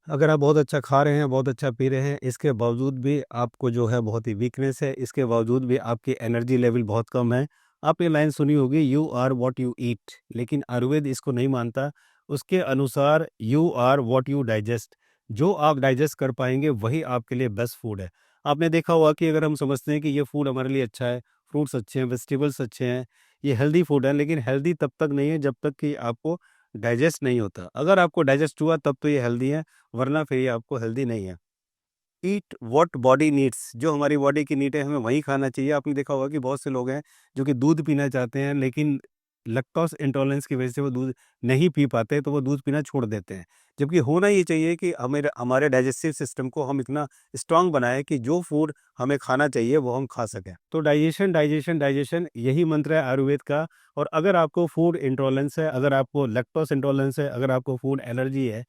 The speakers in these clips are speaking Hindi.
अगर आप बहुत अच्छा खा रहे हैं, बहुत अच्छा पी रहे हैं, इसके बावजूद भी आपको जो है बहुत ही वीकनेस है, इसके बावजूद भी आपकी एनर्जी लेवल बहुत कम है। आपने लाइन सुनी होगी, you are what you eat, लेकिन आयुर्वेद इसको नहीं मानता। उसके अनुसार you are what you digest. जो आप डाइजेस्ट कर पाएंगे वही आपके लिए बेस्ट फूड है। आपने देखा होगा कि अगर हम समझते हैं कि ये फूड हमारे लिए अच्छा है, फ्रूट्स अच्छे हैं, वेजिटेबल्स अच्छे हैं, ये हेल्दी फूड है, लेकिन हेल्दी तब तक नहीं है जब तक कि आपको डाइजेस्ट नहीं होता। अगर आपको डाइजेस्ट हुआ तब तो ये हेल्दी है, वरना फिर ये आपको हेल्दी नहीं है। ईट व्हाट बॉडी नीड्स, जो हमारी बॉडी की नीड है हमें वही खाना चाहिए। आपने देखा होगा कि बहुत से लोग हैं जो कि दूध पीना चाहते हैं, लेकिन लैक्टोज इंटॉलरेंस की वजह से वो दूध नहीं पी पाते, तो वो दूध पीना छोड़ देते हैं। जबकि होना ये चाहिए कि हमें हमारे डाइजेस्टिव सिस्टम को हम इतना स्ट्रांग बनाएं कि जो फूड हमें खाना चाहिए वो हम खा सकें। तो डाइजेशन डाइजेशन डाइजेशन, यही मंत्र है आयुर्वेद का। और अगर आपको फूड इंटॉलरेंस है, अगर आपको लैक्टोज इंटॉलरेंस है, अगर आपको फूड एलर्जी है,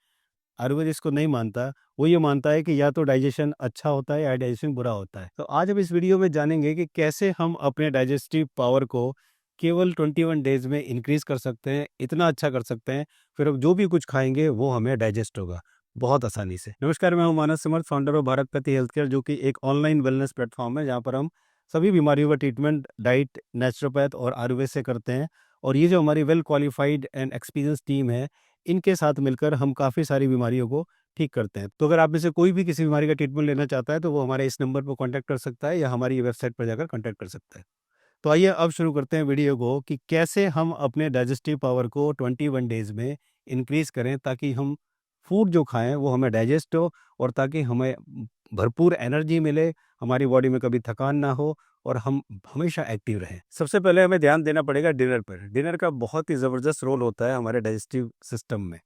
आयुर्वेद इसको नहीं मानता। वो ये मानता है कि या तो डाइजेशन अच्छा होता है या डाइजेशन बुरा होता है। तो आज हम इस वीडियो में जानेंगे कि कैसे हम अपने डाइजेस्टिव पावर को केवल 21 डेज में इंक्रीज कर सकते हैं, इतना अच्छा कर सकते हैं, फिर अब जो भी कुछ खाएंगे वो हमें डाइजेस्ट होगा बहुत आसानी से। नमस्कार, मैं हूं मानस समर्थ, फाउंडर ऑफ भारत प्रति हेल्थ केयर, जो कि एक ऑनलाइन वेलनेस प्लेटफॉर्म है जहां पर हम सभी बीमारियों का ट्रीटमेंट डाइट, नेचुरोपैथ और आयुर्वेद से करते हैं। और ये जो हमारी well qualified and experience team है, इनके साथ मिलकर हम काफ़ी सारी बीमारियों को ठीक करते हैं। तो अगर आप में से कोई भी किसी बीमारी का ट्रीटमेंट लेना चाहता है तो वो हमारे इस नंबर पर कॉन्टैक्ट कर सकता है या हमारी वेबसाइट पर जाकर कॉन्टैक्ट कर सकता है। तो आइए अब शुरू करते हैं वीडियो को कि कैसे हम अपने डाइजेस्टिव पावर को 21 डेज में इंक्रीज करें, ताकि हम फूड जो खाएं वो हमें डाइजेस्ट हो और ताकि हमें भरपूर एनर्जी मिले, हमारी बॉडी में कभी थकान ना हो और हम हमेशा एक्टिव रहें। सबसे पहले हमें ध्यान देना पड़ेगा डिनर पर। डिनर का बहुत ही ज़बरदस्त रोल होता है हमारे डाइजेस्टिव सिस्टम में।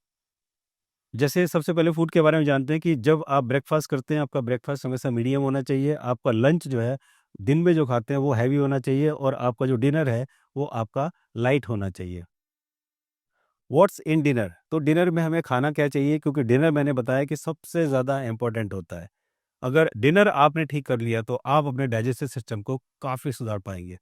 जैसे सबसे पहले फूड के बारे में जानते हैं कि जब आप ब्रेकफास्ट करते हैं, आपका ब्रेकफास्ट हमेशा मीडियम होना चाहिए। आपका लंच जो है, दिन में जो खाते हैं वो हैवी होना चाहिए, और आपका जो डिनर है वो आपका लाइट होना चाहिए। व्हाट्स इन डिनर, तो डिनर में हमें खाना क्या चाहिए, क्योंकि डिनर मैंने बताया कि सबसे ज़्यादा इंपॉर्टेंट होता है। अगर डिनर आपने ठीक कर लिया तो आप अपने डाइजेस्टिव सिस्टम को काफ़ी सुधार पाएंगे।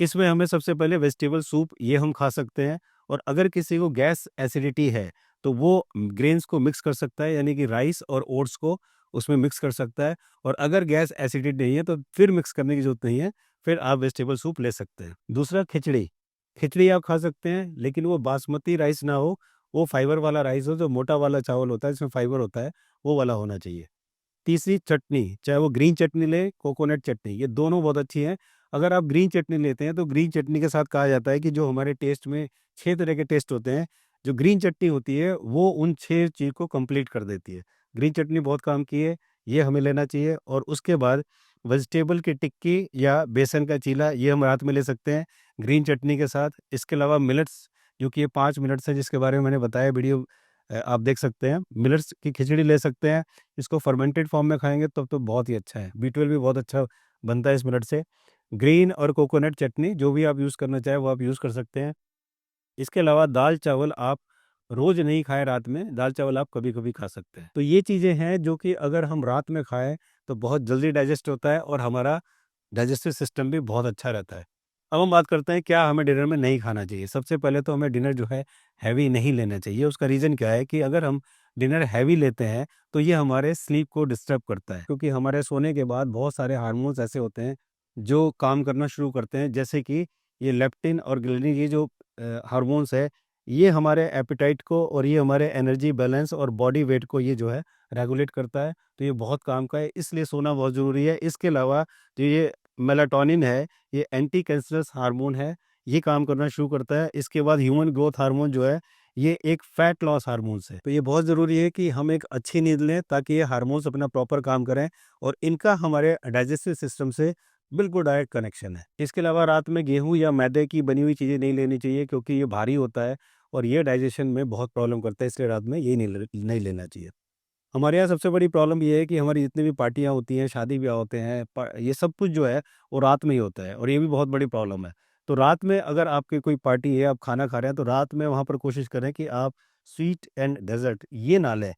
इसमें हमें सबसे पहले वेजिटेबल सूप ये हम खा सकते हैं। और अगर किसी को गैस एसिडिटी है तो वो ग्रेन्स को मिक्स कर सकता है, यानी कि राइस और ओट्स को उसमें मिक्स कर सकता है। और अगर गैस एसिडिटी नहीं है तो फिर मिक्स करने की जरूरत नहीं है, फिर आप वेजिटेबल सूप ले सकते हैं। दूसरा, खिचड़ी। खिचड़ी आप खा सकते हैं, लेकिन वो बासमती राइस ना हो, वो फाइबर वाला राइस हो, जो मोटा वाला चावल होता है जिसमें फाइबर होता है, वो वाला होना चाहिए। तीसरी, चटनी, चाहे वो ग्रीन चटनी लें, कोकोनट चटनी, ये दोनों बहुत अच्छी हैं। अगर आप ग्रीन चटनी लेते हैं तो ग्रीन चटनी के साथ कहा जाता है कि जो हमारे टेस्ट में 6 तरह के टेस्ट होते हैं, जो ग्रीन चटनी होती है वो उन 6 चीज़ को कंप्लीट कर देती है। ग्रीन चटनी बहुत काम की है, ये हमें लेना चाहिए। और उसके बाद वेजिटेबल की टिक्की या बेसन का चीला, ये हम रात में ले सकते हैं ग्रीन चटनी के साथ। इसके अलावा मिलेट्स, जो कि ये 5 मिनट्स है जिसके बारे में मैंने बताया, वीडियो आप देख सकते हैं। मिलेट्स की खिचड़ी ले सकते हैं, इसको फर्मेंटेड फॉर्म में खाएँगे तब तो बहुत ही अच्छा है। बी12 भी बहुत अच्छा बनता है इस मिलेट से। ग्रीन और कोकोनट चटनी, जो भी आप यूज़ करना चाहें वो आप यूज़ कर सकते हैं। इसके अलावा दाल-चावल आप रोज़ नहीं खाएँ रात में, दाल-चावल आप कभी-कभी खा सकते हैं। तो ये चीज़ें हैं जो कि अगर हम रात में खाएँ तो बहुत जल्दी डाइजेस्ट होता है और हमारा डाइजेस्टिव सिस्टम भी बहुत अच्छा रहता है। अब हम बात करते हैं क्या हमें डिनर में नहीं खाना चाहिए। सबसे पहले तो हमें डिनर जो है हैवी नहीं लेना चाहिए। उसका रीज़न क्या है कि अगर हम डिनर हैवी लेते हैं तो ये हमारे स्लीप को डिस्टर्ब करता है, क्योंकि हमारे सोने के बाद बहुत सारे हार्मोन्स ऐसे होते हैं जो काम करना शुरू करते हैं, जैसे कि ये लेप्टिन और ग्रेलिन, ये जो हार्मोन्स है, ये हमारे एपेटाइट को और ये हमारे एनर्जी बैलेंस और बॉडी वेट को ये जो है रेगुलेट करता है। तो ये बहुत काम का है, इसलिए सोना बहुत ज़रूरी है। इसके अलावा जो ये मेलाटोनिन है, ये एंटी कैंसरस हार्मोन है, ये काम करना शुरू करता है। इसके बाद ह्यूमन ग्रोथ हार्मोन जो है, ये एक फैट लॉस हार्मोन्स है। तो ये बहुत ज़रूरी है कि हम एक अच्छी नींद लें ताकि ये हार्मोन्स अपना प्रॉपर काम करें, और इनका हमारे डाइजेस्टिव सिस्टम से बिल्कुल डायरेक्ट कनेक्शन है। इसके अलावा रात में गेहूँ या मैदे की बनी हुई चीज़ें नहीं लेनी चाहिए, क्योंकि ये भारी होता है और ये डाइजेशन में बहुत प्रॉब्लम करता है, इसलिए रात में ये नहीं लेना चाहिए। हमारे यहाँ सबसे बड़ी प्रॉब्लम ये है कि हमारी जितनी भी पार्टियाँ होती हैं, शादी-ब्याह होते हैं, प ये सब कुछ जो है वो रात में ही होता है, और ये भी बहुत बड़ी प्रॉब्लम है। तो रात में अगर आपकी कोई पार्टी है, आप खाना खा रहे हैं, तो रात में वहाँ पर कोशिश करें कि आप स्वीट एंड डेज़र्ट ये ना लें,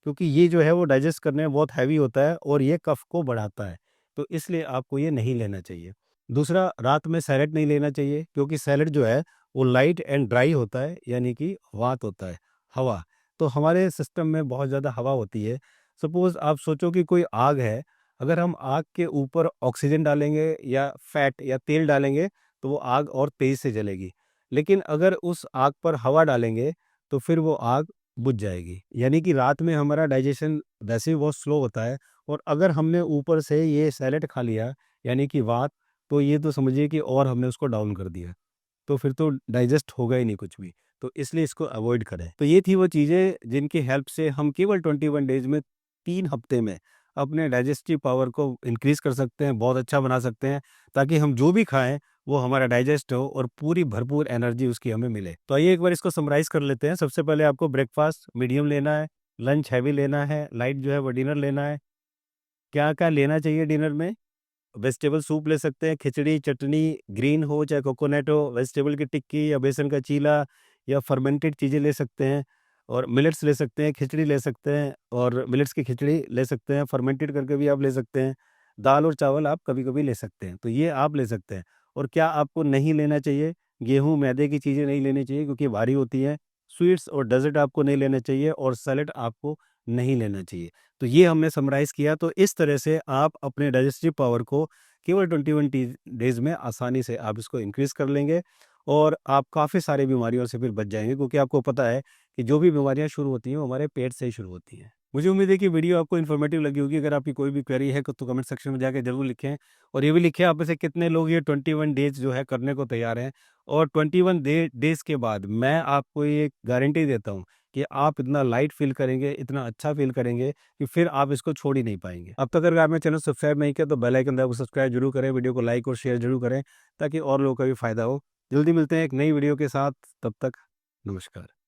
क्योंकि ये जो है वो डाइजेस्ट करने में बहुत हैवी होता है और ये कफ को बढ़ाता है। तो इसलिए आपको ये नहीं लेना चाहिए। दूसरा, रात में सैलेड नहीं लेना चाहिए, क्योंकि सैलेड जो है वो लाइट एंड ड्राई होता है, यानी कि वात होता है, हवा। तो हमारे सिस्टम में बहुत ज़्यादा हवा होती है। सपोज़ आप सोचो कि कोई आग है, अगर हम आग के ऊपर ऑक्सीजन डालेंगे या फैट या तेल डालेंगे, तो वो आग और तेज़ से जलेगी। लेकिन अगर उस आग पर हवा डालेंगे, तो फिर वो आग बुझ जाएगी। यानी कि रात में हमारा डाइजेशन वैसे ही बहुत स्लो होता है, और अगर हमने ऊपर से ये सैलेड खा लिया, यानी कि वात, तो ये तो समझिए कि और हमने उसको डाउन कर दिया। तो फिर तो डाइजेस्ट होगा ही नहीं कुछ भी। तो इसलिए इसको अवॉइड करें। तो ये थी वो चीज़ें जिनकी हेल्प से हम केवल 21 डेज़ में 3 हफ्ते में अपने डाइजेस्टिव पावर को इंक्रीज़ कर सकते हैं, बहुत अच्छा बना सकते हैं, ताकि हम जो भी खाएँ वो हमारा डाइजेस्ट हो और पूरी भरपूर एनर्जी उसकी हमें मिले। तो आइए एक बार इसको समराइज़ कर लेते हैं। सबसे पहले आपको ब्रेकफ़ास्ट मीडियम लेना है, लंच हैवी लेना है, लाइट जो है वो डिनर लेना है। क्या-क्या लेना चाहिए डिनर में? वेजिटेबल सूप ले सकते हैं, खिचड़ी, चटनी, ग्रीन हो चाहे कोकोनट हो, वेजिटेबल की टिक्की या बेसन का चीला या फर्मेंटेड चीज़ें ले सकते हैं, और मिलेट्स ले सकते हैं, खिचड़ी ले सकते हैं और मिलेट्स की खिचड़ी ले सकते हैं, फर्मेंटेड करके भी आप ले सकते हैं। दाल और चावल आप कभी-कभी ले सकते हैं, तो ये आप ले सकते हैं। और क्या आपको नहीं लेना चाहिए? गेहूँ, मैदे की चीज़ें नहीं लेनी चाहिए क्योंकि भारी होती हैं। स्वीट्स और डेज़र्ट आपको नहीं लेना चाहिए और सैलेड आपको नहीं लेना चाहिए। तो ये हमने समराइज़ किया। तो इस तरह से आप अपने डाइजेस्टिव पावर को केवल 21 डेज़ में आसानी से आप इसको इंक्रीज़ कर लेंगे, और आप काफ़ी सारी बीमारियों से फिर बच जाएँगे, क्योंकि आपको पता है कि जो भी बीमारियाँ शुरू होती हैं वो हमारे पेट से ही शुरू होती हैं। मुझे उम्मीद है कि वीडियो आपको इन्फॉर्मेटिव लगी होगी। अगर आपकी कोई भी क्वेरी है तो कमेंट सेक्शन में जाके ज़रूर लिखें, और ये भी लिखें आप में से कितने लोग ये 21 डेज़ जो है करने को तैयार हैं। और 21 डेज़ के बाद मैं आपको ये गारंटी देता हूँ कि आप इतना लाइट फ़ील करेंगे, इतना अच्छा फ़ील करेंगे कि फिर आप इसको छोड़ ही नहीं पाएँगे। अब तक अगर आपने चैनल सब्सक्राइब नहीं किया तो बेल आइकन दबाकर सब्सक्राइब ज़रूर करें, वीडियो को लाइक और शेयर ज़रूर करें, ताकि और लोगों का भी फ़ायदा हो। जल्दी मिलते हैं एक नई वीडियो के साथ, तब तक नमस्कार।